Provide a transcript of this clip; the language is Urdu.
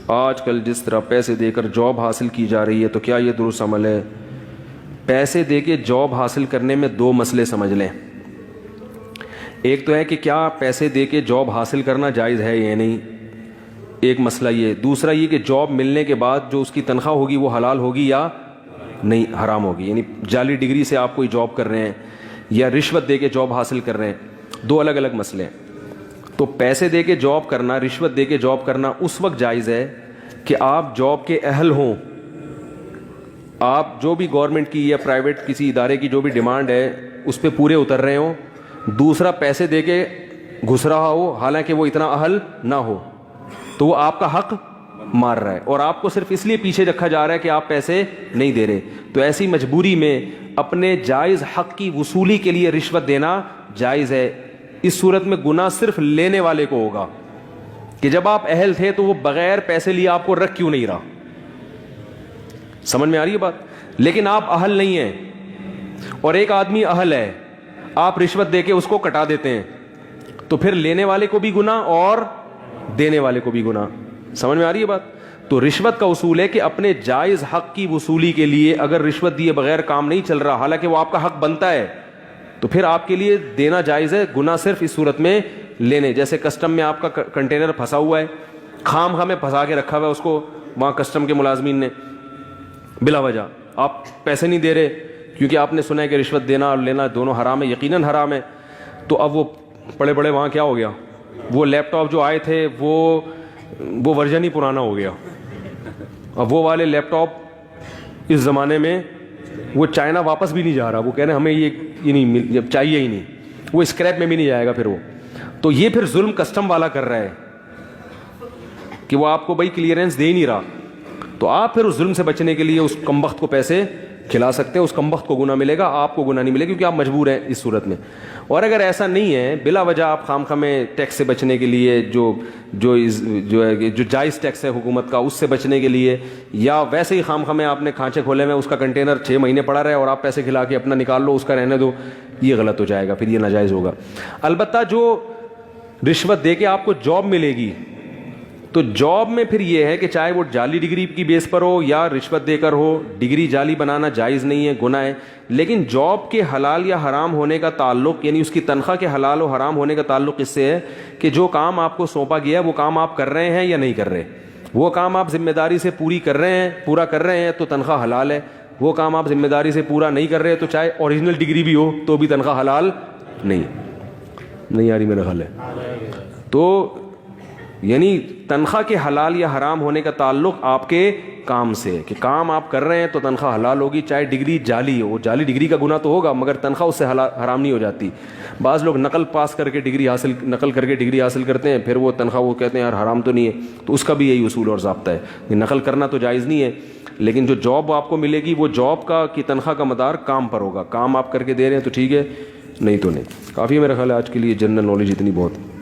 آج کل جس طرح پیسے دے کر جاب حاصل کی جا رہی ہے تو کیا یہ درست عمل ہے؟ پیسے دے کے جاب حاصل کرنے میں دو مسئلے سمجھ لیں. ایک تو ہے کہ کیا پیسے دے کے جاب حاصل کرنا جائز ہے یا نہیں، ایک مسئلہ یہ. دوسرا یہ کہ جاب ملنے کے بعد جو اس کی تنخواہ ہوگی وہ حلال ہوگی یا نہیں، حرام ہوگی. یعنی جعلی ڈگری سے آپ کوئی جاب کر رہے ہیں یا رشوت دے کے جاب حاصل کر رہے ہیں، دو الگ الگ مسئلے ہیں. تو پیسے دے کے جاب کرنا، رشوت دے کے جاب کرنا اس وقت جائز ہے کہ آپ جاب کے اہل ہوں، آپ جو بھی گورنمنٹ کی یا پرائیویٹ کسی ادارے کی جو بھی ڈیمانڈ ہے اس پہ پورے اتر رہے ہوں. دوسرا پیسے دے کے گھس رہا ہو حالانکہ وہ اتنا اہل نہ ہو، تو وہ آپ کا حق مار رہا ہے اور آپ کو صرف اس لیے پیچھے رکھا جا رہا ہے کہ آپ پیسے نہیں دے رہے. تو ایسی مجبوری میں اپنے جائز حق کی وصولی کے لیے رشوت دینا جائز ہے. اس صورت میں گناہ صرف لینے والے کو ہوگا کہ جب آپ اہل تھے تو وہ بغیر پیسے لیے آپ کو رکھ کیوں نہیں رہا. سمجھ میں آ رہی ہے بات؟ لیکن آپ اہل نہیں ہیں اور ایک آدمی اہل ہے، آپ رشوت دے کے اس کو کٹا دیتے ہیں، تو پھر لینے والے کو بھی گناہ اور دینے والے کو بھی گناہ. سمجھ میں آ رہی ہے بات؟ تو رشوت کا اصول ہے کہ اپنے جائز حق کی وصولی کے لیے اگر رشوت دیے بغیر کام نہیں چل رہا حالانکہ وہ آپ کا حق بنتا ہے تو پھر آپ کے لیے دینا جائز ہے. گناہ صرف اس صورت میں لینے. جیسے کسٹم میں آپ کا کنٹینر پھنسا ہوا ہے، خام خواہ میں پھنسا کے رکھا ہوا ہے اس کو وہاں کسٹم کے ملازمین نے بلا وجہ، آپ پیسے نہیں دے رہے کیونکہ آپ نے سنا ہے کہ رشوت دینا اور لینا دونوں حرام ہے، یقیناً حرام ہے. تو اب وہ پڑے وہاں کیا ہو گیا، وہ لیپ ٹاپ جو آئے تھے وہ ورژن ہی پرانا ہو گیا. اب وہ والے لیپ ٹاپ اس زمانے میں وہ چائنا واپس بھی نہیں جا رہا، وہ کہہ رہے ہیں ہمیں یہ نہیں چاہیے ہی نہیں، وہ اسکریپ میں بھی نہیں جائے گا پھر وہ. تو یہ پھر ظلم کسٹم والا کر رہا ہے کہ وہ آپ کو بھائی کلیئرنس دے ہی نہیں رہا. تو آپ پھر اس ظلم سے بچنے کے لیے اس کمبخت کو پیسے کھلا سکتے ہیں، اس کمبخت کو گناہ ملے گا، آپ کو گناہ نہیں ملے گا کیونکہ آپ مجبور ہیں اس صورت میں. اور اگر ایسا نہیں ہے، بلا وجہ آپ خام میں ٹیکس سے بچنے کے لیے جو جائز ٹیکس ہے حکومت کا اس سے بچنے کے لیے، یا ویسے ہی خام میں آپ نے کھانچے کھولے میں اس کا کنٹینر 6 مہینے پڑا رہے اور آپ پیسے کھلا کے اپنا نکال لو، اس کا رہنے دو، یہ غلط ہو جائے گا، پھر یہ ناجائز ہوگا. البتہ جو رشوت دے کے آپ کو جاب ملے گی تو جاب میں پھر یہ ہے کہ چاہے وہ جعلی ڈگری کی بیس پر ہو یا رشوت دے کر ہو، ڈگری جعلی بنانا جائز نہیں ہے، گناہ ہے. لیکن جاب کے حلال یا حرام ہونے کا تعلق، یعنی اس کی تنخواہ کے حلال و حرام ہونے کا تعلق اس سے ہے کہ جو کام آپ کو سونپا گیا ہے وہ کام آپ کر رہے ہیں یا نہیں کر رہے. وہ کام آپ ذمہ داری سے پورا کر رہے ہیں تو تنخواہ حلال ہے. وہ کام آپ ذمہ داری سے پورا نہیں کر رہے تو چاہے اوریجنل ڈگری بھی ہو تو بھی تنخواہ حلال نہیں آ رہی میرا خیال ہے. تو یعنی تنخواہ کے حلال یا حرام ہونے کا تعلق آپ کے کام سے ہے کہ کام آپ کر رہے ہیں تو تنخواہ حلال ہوگی، چاہے ڈگری جعلی ہو. جعلی ڈگری کا گناہ تو ہوگا مگر تنخواہ اس سے حرام نہیں ہو جاتی. بعض لوگ نقل کر کے ڈگری حاصل کرتے ہیں، پھر وہ تنخواہ وہ کہتے ہیں یار حرام تو نہیں ہے. تو اس کا بھی یہی اصول اور ضابطہ ہے کہ نقل کرنا تو جائز نہیں ہے، لیکن جو جاب آپ کو ملے گی وہ جاب کی تنخواہ کا مدار کام پر ہوگا. کام آپ کر کے دے رہے ہیں تو ٹھیک ہے، نہیں تو نہیں. کافی میرا خیال ہے آج کے لیے جنرل نالج اتنی بہت.